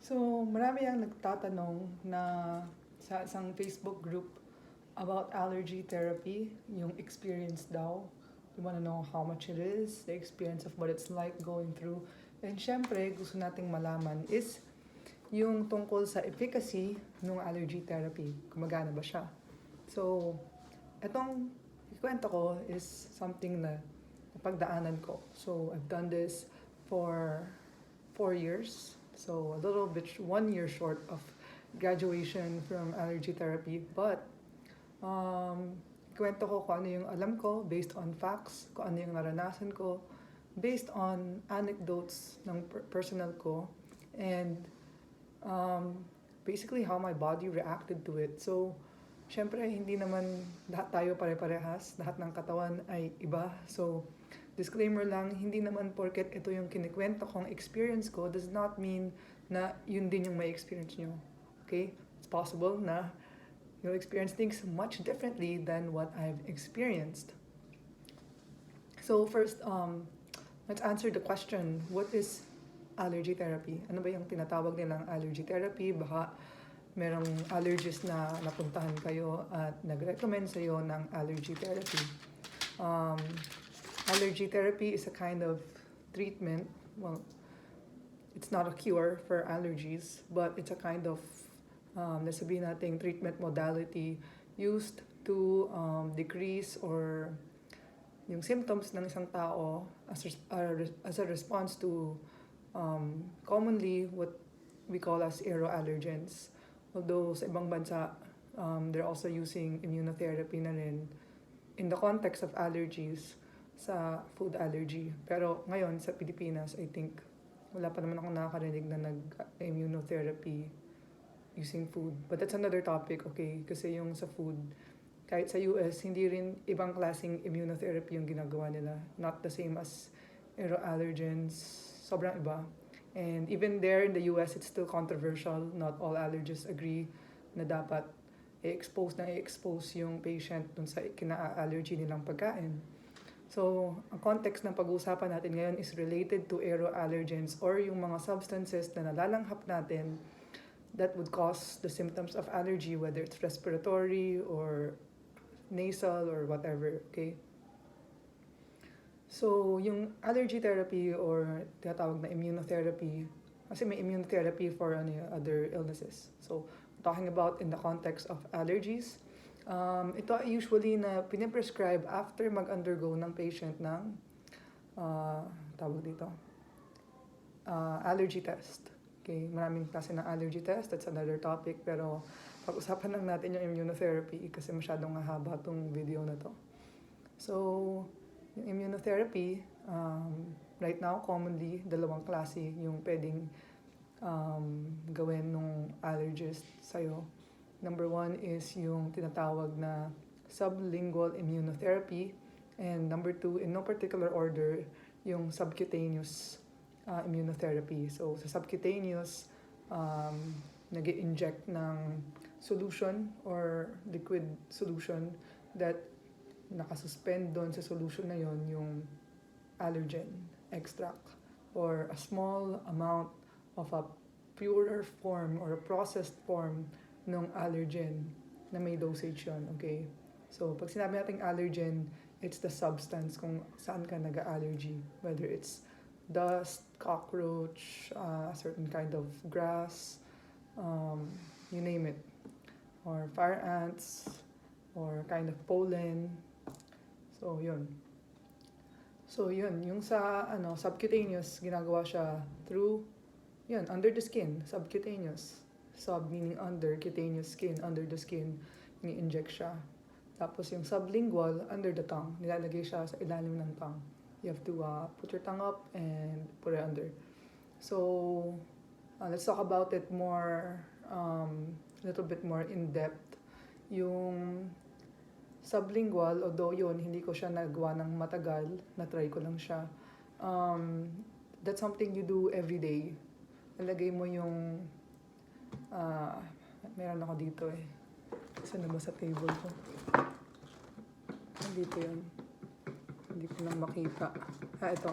So, marami ang nagtatanong na sa isang Facebook group about allergy therapy, yung experience daw. We want to know how much it is, the experience of what it's like going through. And syempre, gusto nating malaman is yung tungkol sa efficacy ng allergy therapy. Gumagana ba siya? So, etong ikwento ko is something na napagdaanan ko. So, I've done this for 4 years. So, a little bit, 1 year short of graduation from allergy therapy. But, kwento ko kung ano yung alam ko based on facts, kung ano yung naranasan ko, based on anecdotes ng personal ko, and basically how my body reacted to it. So, syempre, hindi naman lahat tayo pare-parehas, lahat ng katawan ay iba. So, disclaimer lang, hindi naman porket ito yung kinikwento kong experience ko does not mean na yun din yung may experience nyo. Okay? It's possible na you'll experience things much differently than what I've experienced. So first, let's answer the question, what is allergy therapy? Ano ba yung tinatawag nilang allergy therapy? Baka merong allergist na napuntahan kayo at nag-recommend sa'yo ng allergy therapy. Allergy therapy is a kind of treatment. Well, it's not a cure for allergies, but it's a kind of, sabihin natin, treatment modality used to decrease or yung symptoms ng isang tao as a response to commonly what we call as aeroallergens. Although sa ibang bansa, they're also using immunotherapy na rin in the context of allergies sa food allergy. Pero ngayon sa Pilipinas, I think wala pa naman akong nakakarinig na nag-immunotherapy using food. But that's another topic, okay? Kasi yung sa food, kahit sa US, hindi rin ibang klaseng immunotherapy yung ginagawa nila. Not the same as aeroallergens. Sobrang iba. And even there in the US, it's still controversial. Not all allergists agree na dapat i-expose yung patient dun sa kina-allergy nilang pagkain. So, ang context ng pag-uusapan natin ngayon is related to aeroallergens or yung mga substances na nalalanghap natin that would cause the symptoms of allergy, whether it's respiratory or nasal or whatever, okay? So, yung allergy therapy or tinatawag na immunotherapy, kasi may immunotherapy for other illnesses. So, talking about in the context of allergies, ito usually na piniprescribe after mag-undergo ng patient ng tawag dito, allergy test. Okay, maraming klase ng allergy test, that's another topic, pero pag-usapan lang natin yung immunotherapy kasi masyadong mahaba tong video na to. So, yung immunotherapy, right now, commonly, dalawang klase yung pwedeng gawin ng allergist sa'yo. Number 1 is yung tinatawag na sublingual immunotherapy. And number 2, in no particular order, yung subcutaneous immunotherapy. So, sa subcutaneous, nag-inject ng solution or liquid solution that nakasuspend doon sa solution na yon yung allergen extract or a small amount of a purer form or a processed form ng allergen na may dosage yun, okay? So, pag sinabi nating allergen, it's the substance kung saan ka nag-allergy. Whether it's dust, cockroach, certain kind of grass, you name it. Or fire ants, or kind of pollen. So, yun. So, yun. Yung sa subcutaneous, ginagawa siya through, yun, under the skin, subcutaneous. Sub meaning under, cutaneous skin, under the skin, ni-inject siya. Tapos yung sublingual, under the tongue, nilalagay siya sa ilalim ng tongue. You have to put your tongue up and put it under. So, let's talk about it more, a little bit more in-depth. Yung sublingual, although yun, hindi ko siya nagawa ng matagal, na-try ko lang siya. That's something you do every day. Nalagay mo yung meron ako dito eh. Saan na ba sa table ko? Dito yun. Hindi ko lang makita. Ito.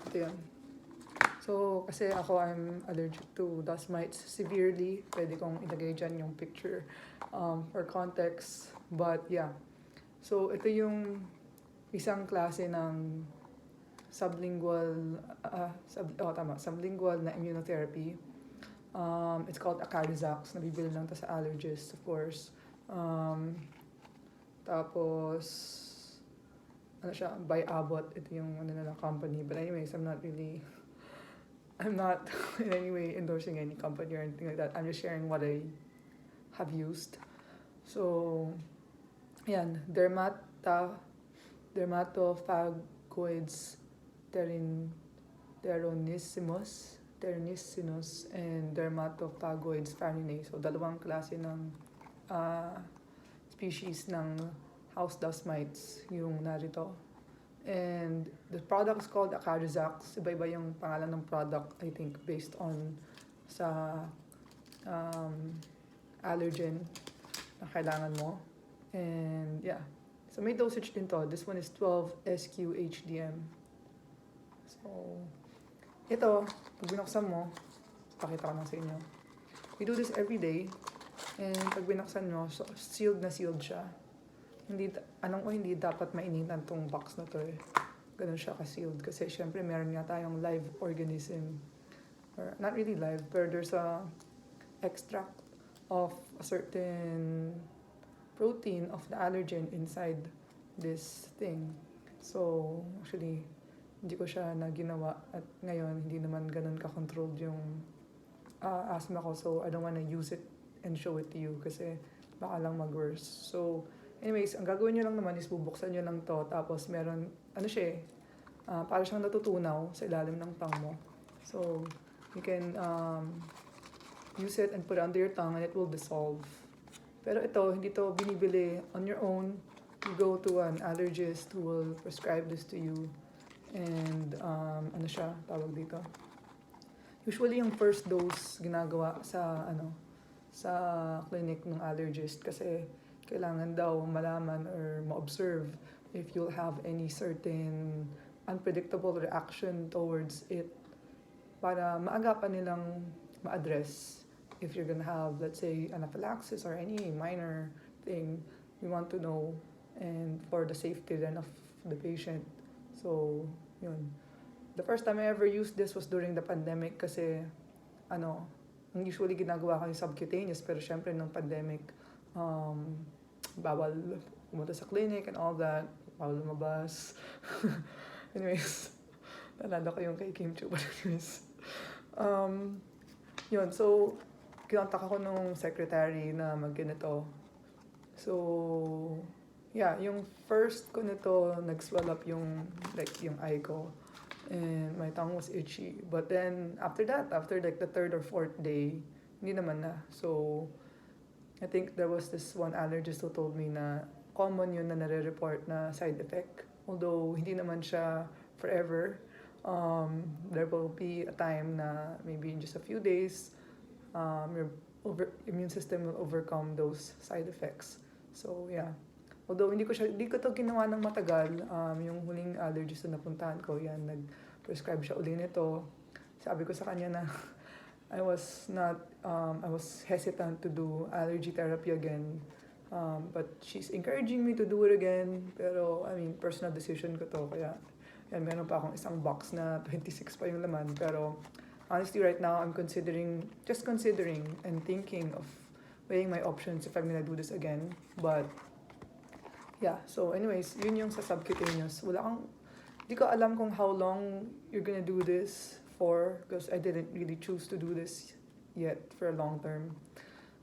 Ito yun. So, So, kasi ako, I'm allergic to dust mites severely. Pwede kong ilagay dyan yung picture for context. But yeah, so ito yung isang klase ng sublingual na immunotherapy. It's called Acarizax. Nabibili lang to sa allergist, of course. Tapos, ano siya, by Abbott. Ito yung company. But anyways, I'm not in any way endorsing any company or anything like that. I'm just sharing what I have used. So, yan, dermatophagoids terranissimus, and dermatophagoids farinae. So, dalawang klase ng species ng house dust mites yung narito. And the product is called Acarizax. Iba-iba yung pangalan ng product, I think, based on sa allergen na kailangan mo. And yeah, so may dosage din to. This one is 12 SQ-HDM. So, ito, pag binuksan mo, pakita ko lang sa inyo. We do this every day. And pag binuksan mo, so sealed na sealed siya. Hindi dapat mainitan tong box na to eh. Ganun siya ka-sealed. Kasi syempre meron nga tayong live organism. Or not really live, but there's a extract of a certain protein of the allergen inside this thing. So, actually, hindi ko siya na ginawa. At ngayon, hindi naman ganun ka-controlled yung asthma ko. So, I don't wanna use it and show it to you kasi baka lang mag-worse. So, anyways, ang gagawin nyo lang naman is bubuksan nyo lang to. Tapos meron, para siyang natutunaw sa ilalim ng tongue mo. So, you can use it and put it under your tongue and it will dissolve. Pero ito, hindi to binibili on your own. You go to an allergist who will prescribe this to you. And, tawag dito. Usually, yung first dose ginagawa sa clinic ng allergist kasi kailangan daw malaman or ma-observe if you'll have any certain unpredictable reaction towards it para maagapan nilang ma-address if you're gonna have, let's say, anaphylaxis or any minor thing you want to know and for the safety then of the patient. So, yun. The first time I ever used this was during the pandemic kasi, ang usually ginagawa ko yung subcutaneous pero syempre nung pandemic, bawal pumunta sa clinic and all that, bawal lumabas. Anyways, nalala ko yung kay Kim Chu. But anyways, yun, so, kinontak ako nung secretary na mag-ganito. So, yeah, yung first ko nito, nag-swell up yung eye ko. And my tongue was itchy. But then, after like the third or fourth day, hindi naman na. So, I think there was this one allergist who told me na common yun na nare-report na side effect. Although, hindi naman siya forever. There will be a time na maybe in just a few days, your immune system will overcome those side effects. So, yeah. Although hindi ko to ginawa ng matagal, yung huling allergist na napuntahan ko, nag-prescribe siya uli nito. Sabi ko sa kanya na I was hesitant to do allergy therapy again. But she's encouraging me to do it again. Pero, personal decision ko to. Kaya, meron pa akong isang box na 26 pa yung laman. Pero, honestly, right now, I'm just considering and thinking of weighing my options if I'm gonna do this again. But, yeah, so anyways, yun yung sa subcutaneous. Di ko alam kung how long you're gonna do this for because I didn't really choose to do this yet for a long term.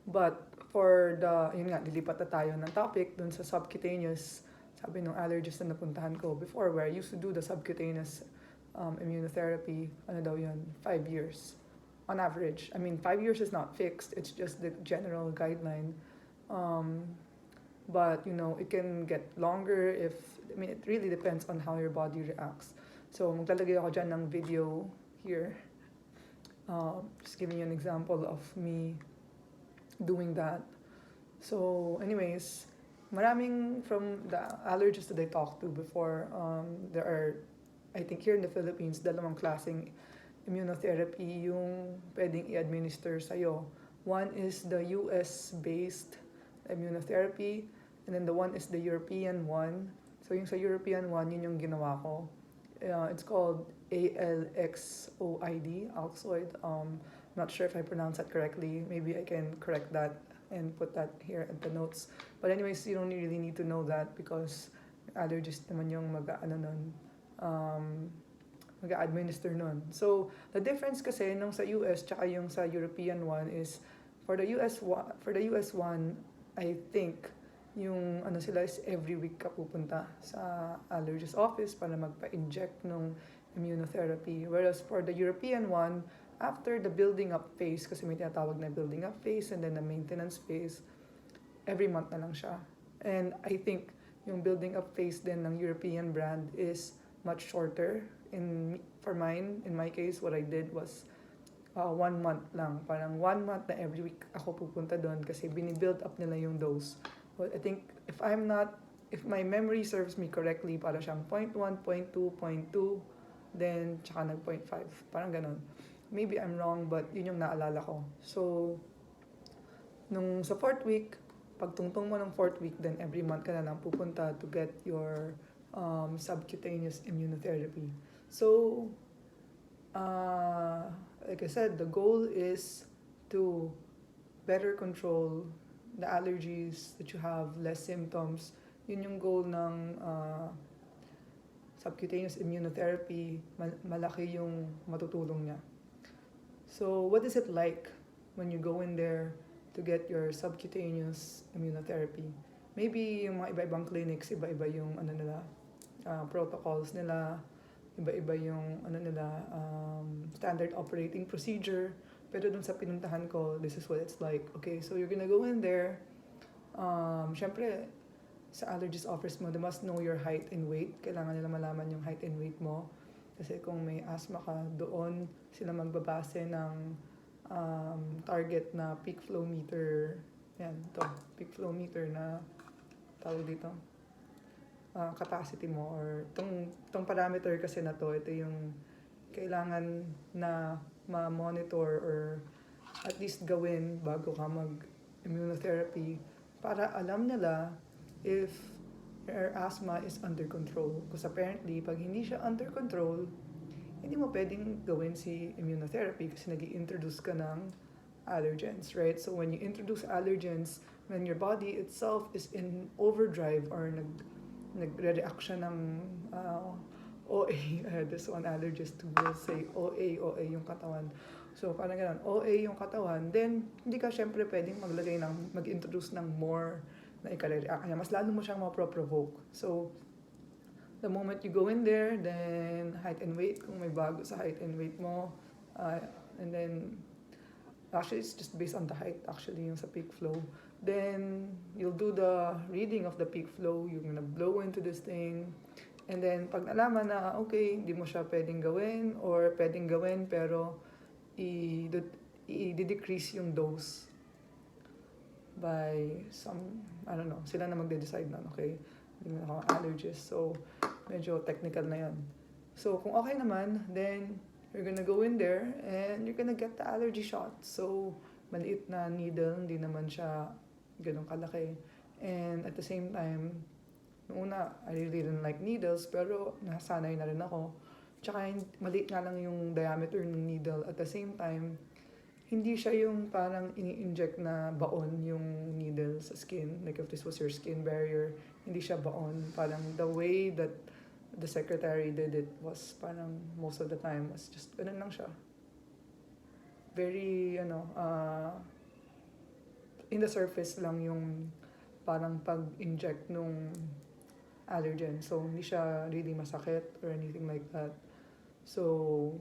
But for lilipat na tayo ng topic dun sa subcutaneous, sabi nung allergist na napuntahan ko before where I used to do the subcutaneous immunotherapy, 5 years on average. 5 years is not fixed, it's just the general guideline. But, it can get longer it really depends on how your body reacts. So, maglalagay ako dyan ng video here. Just giving you an example of me doing that. So, anyways, maraming from the allergists that I talked to before, there are, I think here in the Philippines, dalawang klaseng immunotherapy yung pwedeng i-administer sa'yo. One is the US-based immunotherapy, and then the one is the European one. So yung sa European one, yun yung ginawa ko. It's called ALXOID, Alxoid. Not sure if I pronounced that correctly. Maybe I can correct that and put that here at the notes. But anyways, you don't really need to know that because allergist naman yung mag-administer nun. So, the difference kasi nung sa US tsaka yung sa European one is for the US one, I think yung sila is every week ka pupunta sa allergist office para magpa-inject ng immunotherapy. Whereas for the European one, after the building up phase, kasi may tinatawag na building up phase and then the maintenance phase, every month na lang siya. And I think yung building up phase din ng European brand is much shorter. For mine, in my case, what I did was 1 month lang. Parang 1 month na every week ako pupunta doon kasi binibuild up nila yung dose. But I think if my memory serves me correctly, para siyang 0.1, 0.2, 0.2, then tsaka nag 0.5. Parang ganun. Maybe I'm wrong, but yun yung naalala ko. So, nung sa 4th week, pagtungtong mo ng 4th week, then every month ka na lang pupunta to get your subcutaneous immunotherapy. So, like I said, the goal is to better control the allergies that you have, less symptoms. Yun yung goal ng subcutaneous immunotherapy. Malaki yung matutulong niya. So, what is it like when you go in there to get your subcutaneous immunotherapy? Maybe yung mga iba-ibang clinics, iba-iba yung protocols nila, iba-iba yung standard operating procedure. Pero dun sa pinuntahan ko, this is what it's like. Okay, so you're gonna go in there. Syempre, sa allergist office mo, they must know your height and weight. Kailangan nila malaman yung height and weight mo. Kasi kung may asthma ka, doon sila magbabase ng target na peak flow meter. Yan, ito. Peak flow meter na tawag dito. Capacity mo or tong parameter kasi na to, ito yung kailangan na ma-monitor or at least gawin bago ka mag-immunotherapy para alam nila if your asthma is under control. Because apparently, pag hindi siya under control, hindi mo pwedeng gawin si immunotherapy kasi nag-i-introduce ka ng allergens, right? So when you introduce allergens, when your body itself is in overdrive or nagre-react siya ng OA, this one allergist who will say OA yung katawan. So parang ganun, OA yung katawan, then hindi ka syempre pwedeng mag-introduce ng more na ika-react niya. Mas lalo mo siyang ma-provoke. So, the moment you go in there, then height and weight, kung may bago sa height and weight mo, and then, actually, it's just based on the height, actually, yung sa peak flow. Then, you'll do the reading of the peak flow, you're gonna blow into this thing, and then, pag nalaman na, okay, hindi mo siya pwedeng gawin, or pwedeng gawin, pero i-decrease yung dose by some, I don't know, sila na magde-decide na, okay? Hindi na ako allergist, so medyo technical na yan. So, kung okay naman, then you're gonna go in there and you're gonna get the allergy shot. So, maliit na needle, hindi naman siya ganun kalaki. And at the same time, noong una, I really didn't like needles, pero nasanay na rin ako. Tsaka maliit nga lang yung diameter ng needle. At the same time, hindi siya yung parang ini-inject na baon yung needle sa skin. Like if this was your skin barrier, hindi siya baon. Parang the way that the secretary did it was parang most of the time was just ganun lang siya. Very, in the surface lang yung parang pag-inject nung allergen. So, hindi siya really masakit or anything like that. So,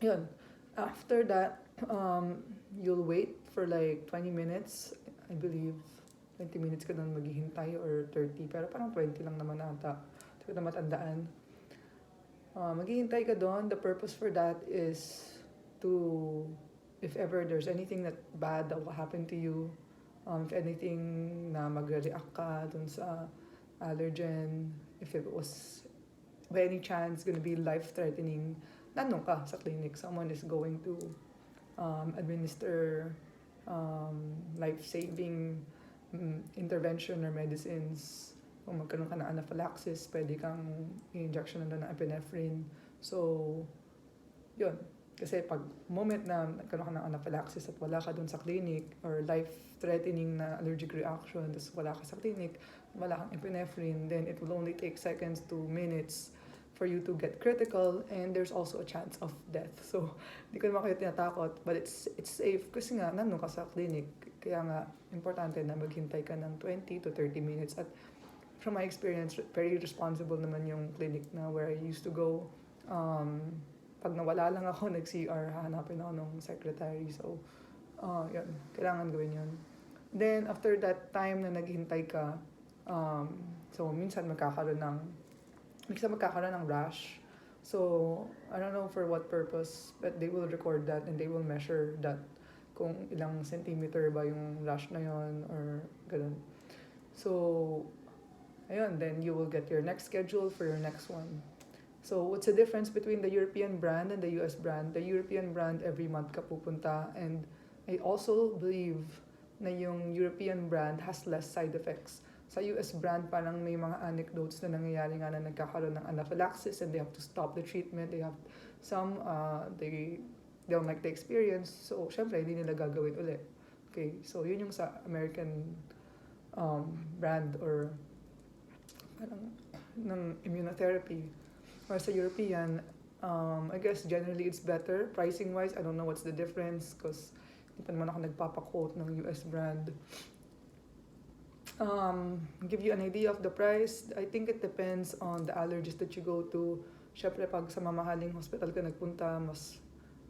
yun. After that, you'll wait for like 20 minutes. I believe 20 minutes ka doon maghihintay or 30. Pero parang 20 lang naman ata. Hindi ko na matandaan. Maghihintay ka doon. The purpose for that is to, if ever there's anything that bad that will happen to you, if anything na mag-react ka dun sa allergen, if it was by any chance gonna be life-threatening, nandun ka sa clinic. Someone is going to administer life-saving intervention or medicines. Kung magkaroon ka ng anaphylaxis, pwede kang i-injection na ng epinephrine. So, yun. Kasi pag moment na nagkaroon ka ng anaphylaxis at wala ka dun sa clinic or life-threatening na allergic reaction, tapos wala ka sa clinic, wala kang epinephrine, then it will only take seconds to minutes for you to get critical, and there's also a chance of death. So, di ko naman kayo tinatakot, but it's safe kasi nga, nandun ka sa clinic. Kaya nga, importante na maghintay ka ng 20 to 30 minutes. At from my experience, very responsible naman yung clinic na where I used to go. Pag nawala lang ako, nag-CR, hanapin ako ng secretary. So, yun, kailangan gawin yun. Then, after that time na naghintay ka, so, minsan magkakaroon ng rash. So, I don't know for what purpose, but they will record that and they will measure that kung ilang centimeter ba yung rash na yon or ganun. So, ayun, then you will get your next schedule for your next one. So, what's the difference between the European brand and the US brand? The European brand, every month ka pupunta, and I also believe na yung European brand has less side effects. Sa US brand, parang may mga anecdotes na nangyayari nga na nagkakaroon ng anaphylaxis and they have to stop the treatment. They have some, they don't like the experience. So, syempre, hindi nila gagawin ulit. Okay, so yun yung sa American brand or parang ng immunotherapy. Or sa European, I guess generally it's better. Pricing-wise, I don't know what's the difference because hindi pa naman ako nagpapaquote ng US brand. Give you an idea of the price. I think it depends on the allergist that you go to. Syempre, pag sa mamahaling hospital ka nagpunta,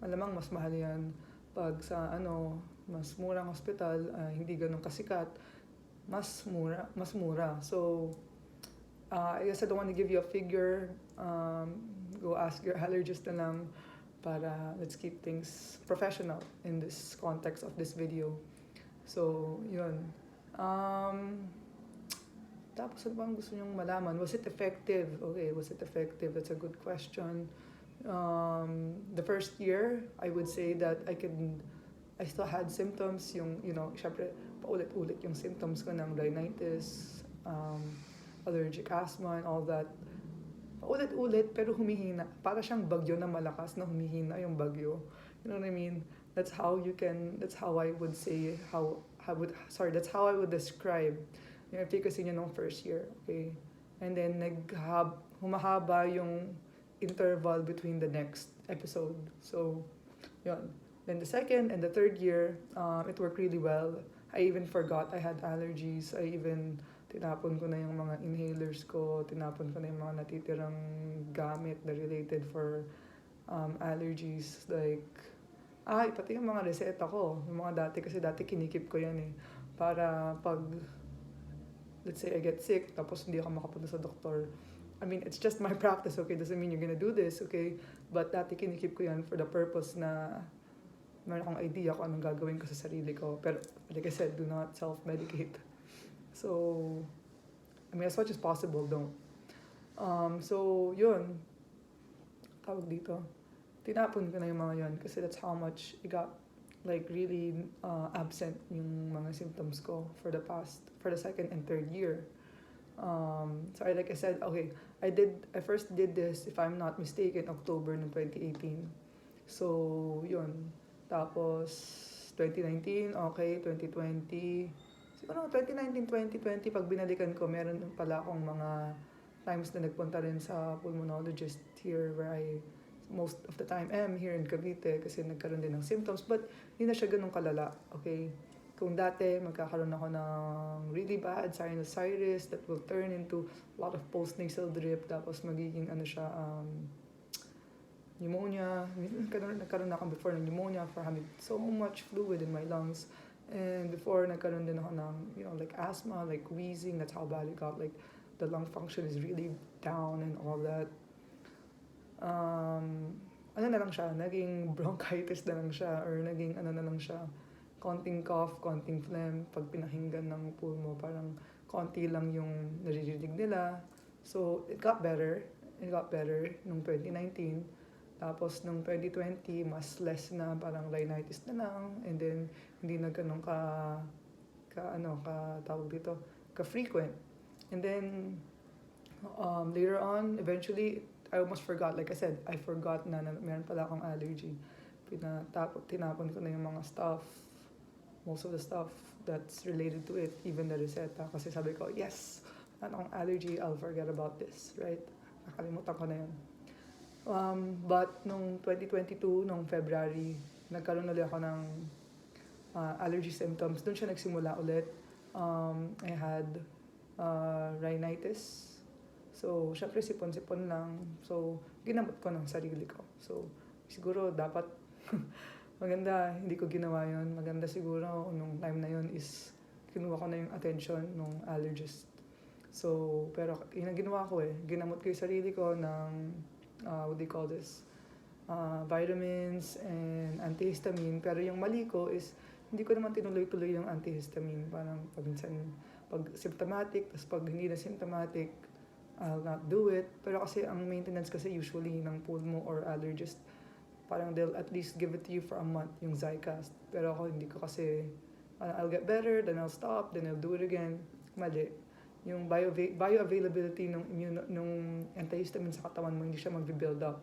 malamang mas mahal yan. Pag sa mas murang hospital, hindi ganun kasikat, mas mura. So, I guess I don't want to give you a figure. Go ask your allergist na lang para let's keep things professional in this context of this video. So, yun. Tapos ano bang gusto nyong malaman? Was it effective? Okay, was it effective? That's a good question. The first year, I would say that I still had symptoms, syempre, paulit-ulit yung symptoms ko ng rhinitis, allergic asthma and all that. Paulit-ulit, pero humihina. Para siyang bagyo na malakas na humihina yung bagyo. You know what I mean? That's how I would say, that's how I would describe yung efficacy niya nung first year, okay? And then, humahaba yung interval between the next episode. So, yun. Then the second and the third year, it worked really well. I even forgot I had allergies. Tinapon ko na yung mga inhalers ko, tinapon ko na yung mga natitirang gamit na related for allergies. Like, pati yung mga reseta ko, yung mga dati kinikip ko yan eh. Para pag, let's say I get sick, tapos hindi ako makapunta sa doktor. I mean, it's just my practice, okay? Doesn't mean you're gonna do this, okay? But dati kinikip ko yan for the purpose na meron akong idea kung anong gagawin ko sa sarili ko. Pero, like I said, do not self-medicate. So, I mean, as much as possible, don't. So, yun. Tawag dito. Tinapon ko na yung mga yun kasi that's how much it got like really absent yung mga symptoms ko for the second and third year. So like I said, okay, I first did this, if I'm not mistaken, October ng 2018. So, yun. Tapos, 2019, okay, 2020. Siguro 2019, 2020, pag binalikan ko, meron pala akong mga times na nagpunta rin sa pulmonologist here where I most of the time am here in Cavite kasi nagkaroon din ng symptoms but hindi na siya ganun kalala, okay? Kung dati magkakaroon ako ng really bad sinusitis that will turn into a lot of post-nasal drip tapos magiging pneumonia. Nagkaroon ako before ng pneumonia for having so much fluid in my lungs. And before, nagkaroon din ako ng, like asthma, like wheezing. That's how bad it got. Like, the lung function is really down and all that. Na lang siya, naging bronchitis na lang siya, or naging na lang siya, konting cough, konting phlegm. Pag pinahinggan ng pulmo, parang konti lang yung naririnig nila. So, it got better. It got better nung 2019. Tapos nung 2020, mas less na, parang rhinitis na lang. And then, hindi na ganun ka tawag dito, ka-frequent. And then, later on, eventually, I almost forgot. Like I said, I forgot na meron pala akong allergy. Tinapon ko na yung mga stuff, most of the stuff that's related to it, even the reseta. Kasi sabi ko, yes, akong allergy, I'll forget about this, right? Nakalimutan ko na yun. But nung 2022, nung February, nagkaroon ulit ako ng allergy symptoms. Doon siya nagsimula ulit. I had rhinitis. So, syempre sipon-sipon lang. So, ginamot ko ng sarili ko. So, siguro dapat maganda, hindi ko ginawa yun. Maganda siguro nung time na yun is kinuha ko na yung attention nung allergist. So, pero yun ang ginawa ko eh. Ginamot ko yung sarili ko ng, what do you call this? Vitamins and antihistamine. Pero yung mali ko is, hindi ko naman tinuloy-tuloy yung antihistamine. Parang pag symptomatic, tapos pag hindi na symptomatic, I'll not do it. Pero kasi ang maintenance kasi usually ng pulmo or allergist, parang they'll at least give it to you for a month, yung Zycast. Pero ako hindi ko kasi, I'll get better, then I'll stop, then I'll do it again. Mali. Yung bioavailability nung antihistamine sa katawan mo, hindi siya mag-build up.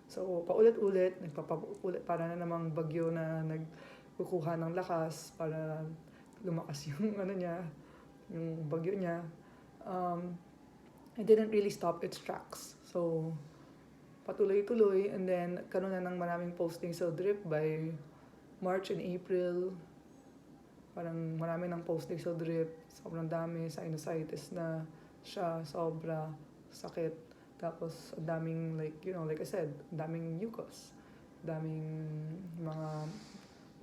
So, paulit-ulit, nagpapaulit para na namang bagyo na nagkukuha ng lakas para lumakas yung yung bagyo niya. It didn't really stop its tracks. So, patuloy-tuloy, and then karoon na ng maraming posting sa drip by March and April. Parang marami ng posting sa drip, sobrang dami, sinusitis na siya, sobra sakit. Tapos, daming, like I said, daming mucus. Daming mga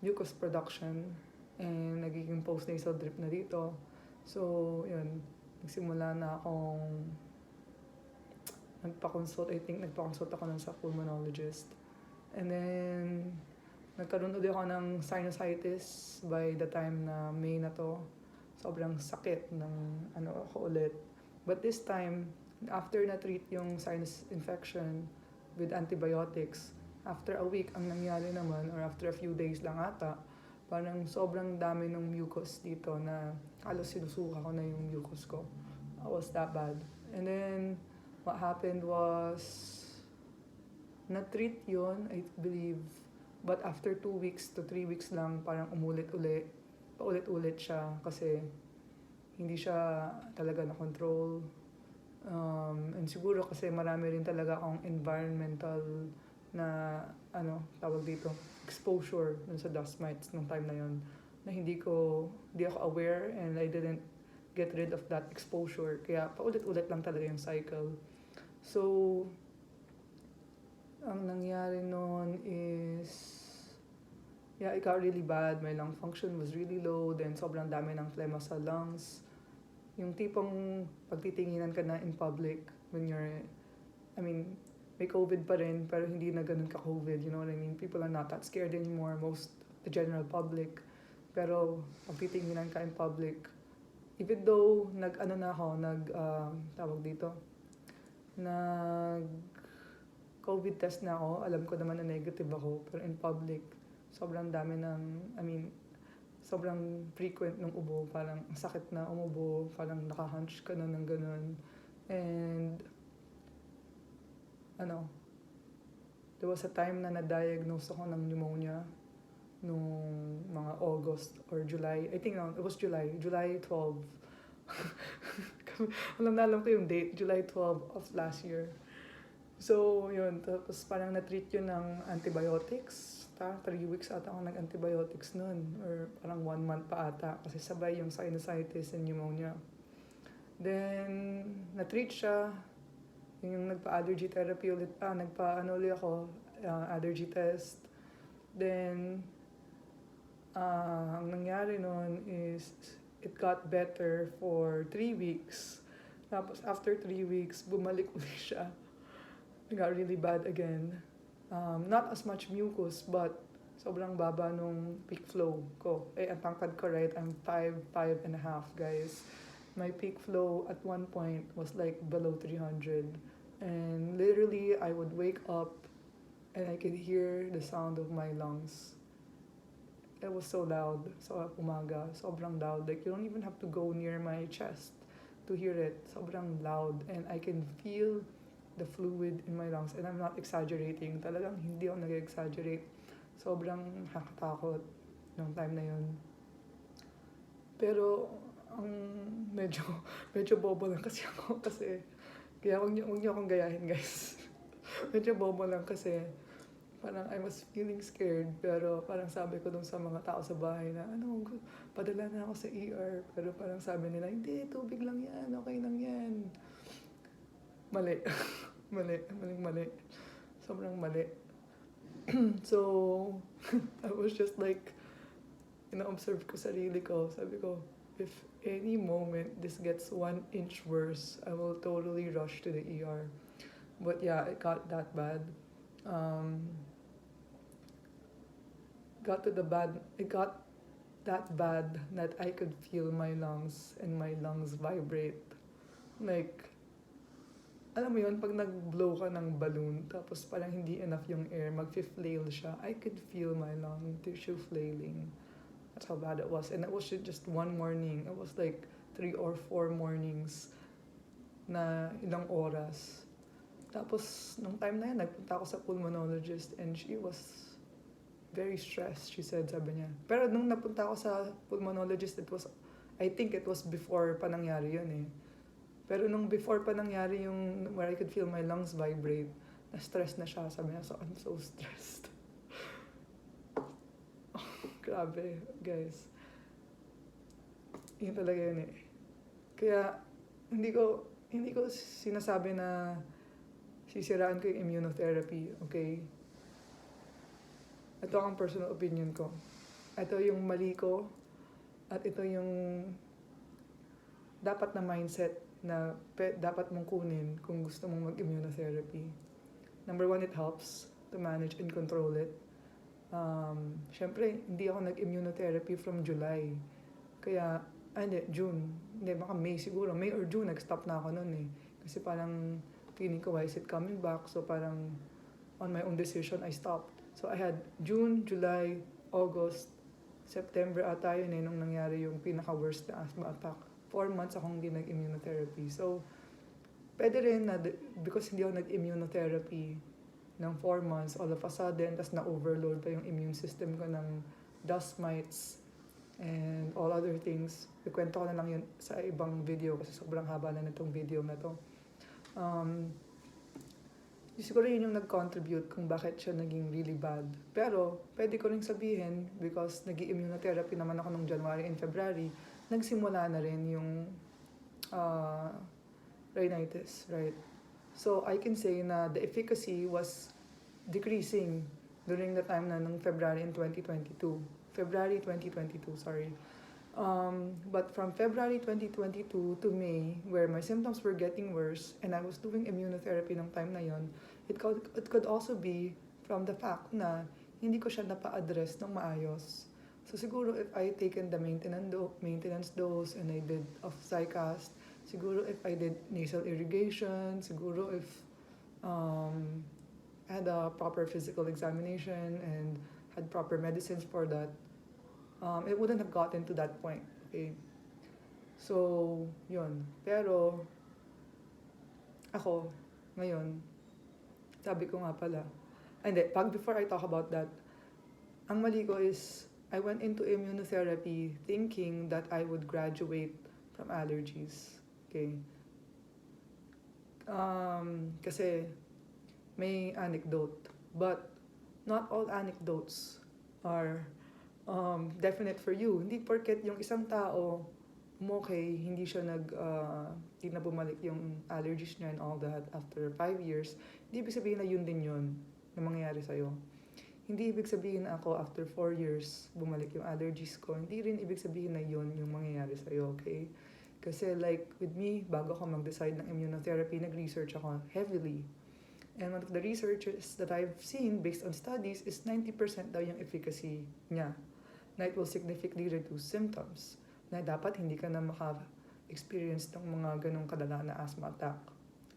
mucus production, and nagiging posting sa drip na dito. So, yun, nagsimula na akong nagpa-consult ako nun sa pulmonologist. And then, nagkaroon ulit ako ng sinusitis by the time na May na to. Sobrang sakit ng ako ulit. But this time, after na-treat yung sinus infection with antibiotics, after a week, ang nangyari naman, or after a few days lang ata, parang sobrang dami ng mucus dito na halos sinusuka ko na yung mucus ko. It was that bad. And then, what happened was, na-treat yun, I believe, but after 2 weeks to 3 weeks lang, parang paulit-ulit siya kasi hindi siya talaga na-control. And siguro kasi marami rin talaga akong environmental na, tawag dito, exposure dun sa dust mites nung time na yun, na hindi ako aware, and I didn't get rid of that exposure. Kaya paulit-ulit lang talaga yung cycle. So, ang nangyari noon is, it got really bad. My lung function was really low. Then, sobrang dami ng phlegma sa lungs. Yung tipong pagtitinginan ka na in public when may COVID pa rin, pero hindi na ganun ka-COVID. You know what I mean? People are not that scared anymore, the general public. Pero, pagtitinginan ka in public, even though nag-COVID test na ako, alam ko naman na negative ako, pero in public, sobrang dami sobrang frequent ng ubo, parang sakit na umubo, parang naka-hunch ka na ng ganun. And, there was a time na na-diagnose ako ng pneumonia nung mga August or July. I think it was July 12. alam ko yung date, July 12 of last year. So, yun. Tapos parang na-treat yun ng antibiotics. 3 weeks ata ako nag-antibiotics nun. Or parang 1 month pa ata. Kasi sabay yung sinusitis and pneumonia. Then, na-treat siya. Yung nagpa-allergy therapy ulit. Ulit ako. Allergy test. Then, ang nangyari nun is it got better for 3 weeks. Tapos after 3 weeks, bumalik ulit siya. It got really bad again. Not as much mucus, but sobrang baba nung peak flow ko. Ang tangkad ko, right? I'm 5'5.5", guys. My peak flow at one point was like below 300. And literally, I would wake up and I could hear the sound of my lungs. It was so loud sa umaga, sobrang loud. Like, you don't even have to go near my chest to hear it. Sobrang loud, and I can feel the fluid in my lungs, and I'm not exaggerating. Talagang hindi ako nag-exaggerate. Sobrang nakakatakot nung time na yun. Pero, ang medyo, medyo bobo lang kasi ako kasi, kaya huwag niyo akong gayahin, guys. Medyo bobo lang kasi, parang I was feeling scared, pero parang sabi ko dun sa mga tao sa bahay na, padala na ako sa ER. Pero parang sabi nila, hindi, tubig lang yan, okay lang yan. Mali. mali. Sobrang mali. So, I was just like, ina-observe ko sarili ko. Sabi ko, if any moment this gets 1 inch worse, I will totally rush to the ER. But yeah, it got that bad. It got that bad that I could feel my lungs and my lungs vibrate. Like, alam mo yun, pag nag-blow ka ng balloon, tapos parang hindi enough yung air, mag-flail siya, I could feel my lung tissue flailing. That's how bad it was. And it was just one morning. It was like 3 or 4 mornings na ilang oras. Tapos, nung time na yun, nagpunta ako sa pulmonologist and she was very stressed, she said, sabi niya. Pero nung napunta ako sa pulmonologist, I think it was before pa nangyari yun eh. Pero nung before pa nangyari yung where I could feel my lungs vibrate, na-stress na siya. Sabi niya, so I'm so stressed. Grabe, guys. Yun talaga yun eh. Kaya, hindi ko sinasabi na sisiraan ko yung immunotherapy, okay? Ito ang personal opinion ko. Ito yung mali ko, at ito yung dapat na mindset na dapat mong kunin kung gusto mong mag-immunotherapy. Number 1, it helps to manage and control it. Syempre, hindi ako nag-immunotherapy from July. Kaya, June. Hindi, baka May siguro. May or June, nag-stop na ako nun eh. Kasi parang, feeling ko, why is it coming back? So parang, on my own decision, I stopped. So I had June, July, August, September ata yun eh, nung nangyari yung pinaka-worst na asthma attack. 4 months akong hindi nag-immunotherapy. So, pwede rin na, because hindi ako nag-immunotherapy ng 4 months, all of a sudden, tas na-overload pa yung immune system ko ng dust mites and all other things. Ikwento ko na lang yun sa ibang video kasi sobrang haba na nitong video na to. Siguro yun yung nag-contribute kung bakit siya naging really bad. Pero, pwede ko rin sabihin, because nag-immunotherapy naman ako nung January and February, nagsimula na rin yung rhinitis, right? So, I can say na the efficacy was decreasing during the time na nung February 2022, sorry. But from February 2022 to May, where my symptoms were getting worse and I was doing immunotherapy ng time na yon, it could also be from the fact na hindi ko siya napa-address ng maayos. So siguro if I taken the maintenance dose and I did of Zycast, siguro if I did nasal irrigation, siguro if I had a proper physical examination and had proper medicines for that, it wouldn't have gotten to that point, okay? So, yun. Pero, ako, ngayon, sabi ko nga pala, before I talk about that, ang mali ko is, I went into immunotherapy thinking that I would graduate from allergies, okay? Kasi, may anecdote, but not all anecdotes are definite for you. Hindi porket yung isang tao okay, hindi na bumalik yung allergies niya and all that after 5 years, hindi ibig sabihin na yun din yun na mangyayari sa'yo. Hindi ibig sabihin na ako after 4 years bumalik yung allergies ko, hindi rin ibig sabihin na yun yung mangyayari sa'yo, okay? Kasi like with me, bago ako mag-decide ng immunotherapy, nag-research ako heavily. And one of the researches that I've seen based on studies is 90% daw yung efficacy niya. Na it will significantly reduce symptoms. Na dapat hindi ka na maka-experience ng mga ganong kadala na asthma attack.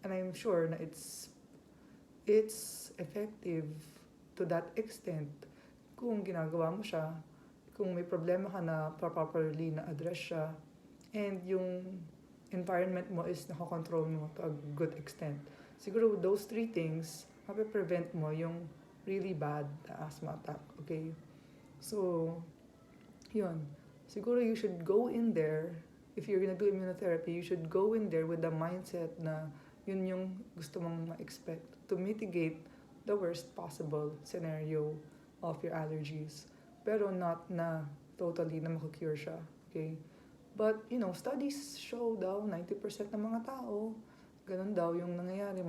And I'm sure na it's effective to that extent, kung ginagawa mo siya, kung may problema ka na properly na-address siya, and yung environment mo is nakakontrol mo to a good extent. Siguro those three things, mape-prevent mo yung really bad asthma attack, okay? So, yun. Siguro you should go in there, if you're gonna do immunotherapy, you should go in there with the mindset na yun yung gusto mong ma-expect to mitigate the worst possible scenario of your allergies. Pero not na totally na makukure siya, okay? But, studies show daw 90% ng mga tao, ganun daw yung nangyayari,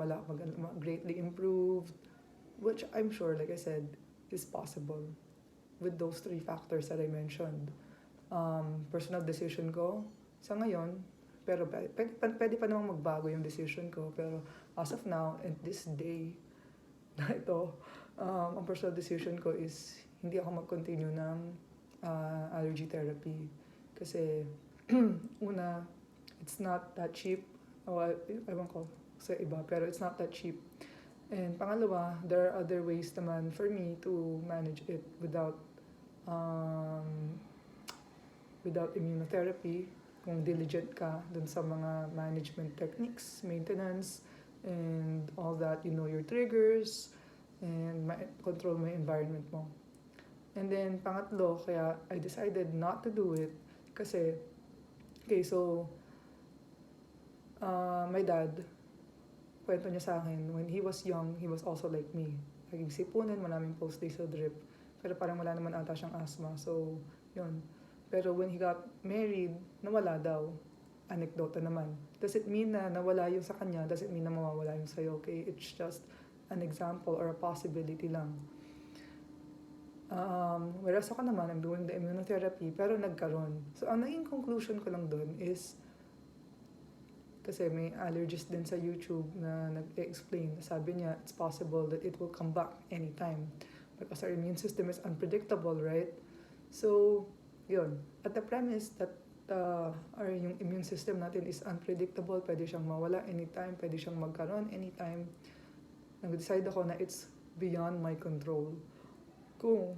greatly improved, which I'm sure, like I said, is possible with those three factors that I mentioned. Personal decision ko sa ngayon, pero pwede pa namang magbago yung decision ko, pero as of now, at this day na ito, ang personal decision ko is hindi ako mag-continue ng allergy therapy. Kasi, una, it's not that cheap. Ewan ko sa iba, pero it's not that cheap. And pangalawa, there are other ways naman for me to manage it without immunotherapy. Kung diligent ka dun sa mga management techniques, maintenance, and all that, your triggers, and control mo yung environment mo. And then, pangatlo, kaya I decided not to do it kasi, my dad, kwento niya sa akin, when he was young, he was also like me. Naging sipunan, maraming post-nasal drip. Pero parang wala naman ata siyang asthma. So, yun. Pero when he got married, nawala daw. Anekdota naman. Does it mean na nawala yung sa kanya? Does it mean na mawawala yung sa'yo? Okay? It's just an example or a possibility lang. Whereas ako naman, I'm doing the immunotherapy, pero nagkaroon. So, ang naging conclusion ko lang dun is, kasi may allergist din sa YouTube na nag-explain. Sabi niya, it's possible that it will come back anytime. Because our immune system is unpredictable, right? So, yun. At the premise that yung immune system natin is unpredictable, pwede siyang mawala anytime, pwede siyang magkaroon anytime, nag-decide ako na it's beyond my control. Kung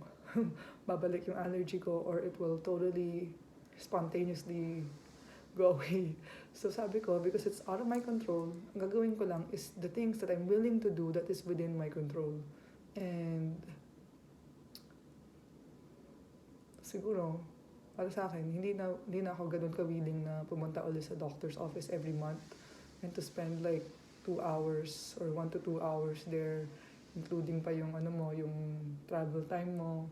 babalik yung allergy ko or it will totally spontaneously go away. So sabi ko, because it's out of my control, ang gagawin ko lang is the things that I'm willing to do that is within my control. And siguro, para sa akin, hindi na ako ganun ka-willing na pumunta ulit sa doctor's office every month and to spend like 2 hours or 1 to 2 hours there, including pa yung yung travel time mo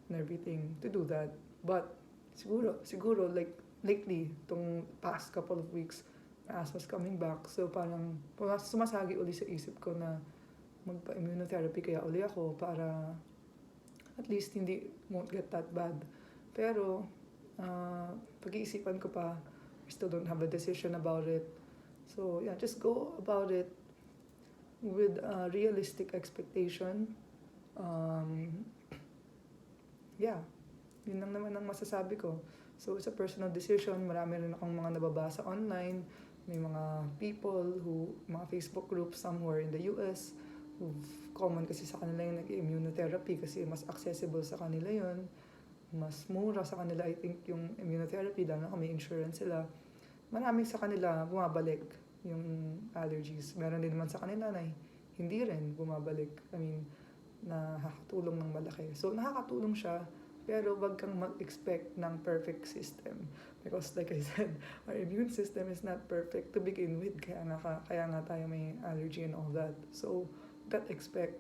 and everything to do that. But siguro like lately, itong past couple of weeks, my asthma's coming back. So parang sumasagi uli sa isip ko na magpa-immunotherapy kaya uli ako para at least won't get that bad. Pero pag-iisipan ko pa, I still don't have a decision about it. So yeah, just go about it with a realistic expectation. Yeah, yun lang naman ang masasabi ko. So it's a personal decision. Marami rin akong mga nababasa online. May mga mga Facebook groups somewhere in the US common kasi sa kanila yung nag-immunotherapy kasi mas accessible sa kanila yon, mas mura sa kanila I think yung immunotherapy dahil may insurance sila. Maraming sa kanila bumabalik yung allergies. Meron din naman sa kanila na hindi rin bumabalik. I mean, nakakatulong ng malaki. So nakakatulong siya, pero wag kang mag-expect ng perfect system. Because like I said, our immune system is not perfect to begin with. Kaya nga tayo may allergy and all that. So, don't expect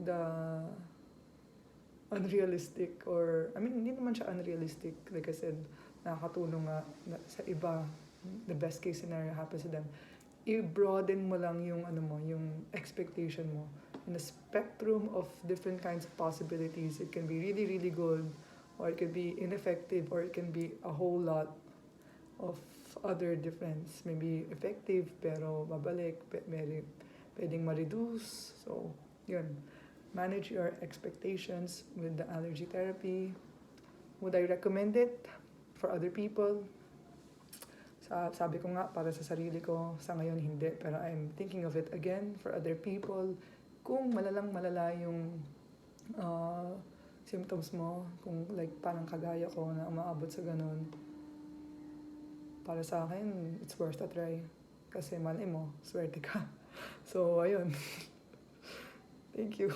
the unrealistic hindi naman siya unrealistic. Like I said, nakakatulong nga sa iba. The best case scenario happens to them. I-broaden mo lang yung expectation mo. In a spectrum of different kinds of possibilities, it can be really, really good, or it can be ineffective, or it can be a whole lot of other difference. Maybe effective, pero mabalik, pwedeng ma-reduce. So, yun. Manage your expectations with the allergy therapy. Would I recommend it for other people? Sabi ko nga, para sa sarili ko, sa ngayon hindi. Pero I'm thinking of it again for other people. Kung malala yung symptoms mo, kung like parang kagaya ko na umaabot sa ganun, para sa akin, it's worth a try. Kasi malay mo, swerte ka. So, ayun. Thank you.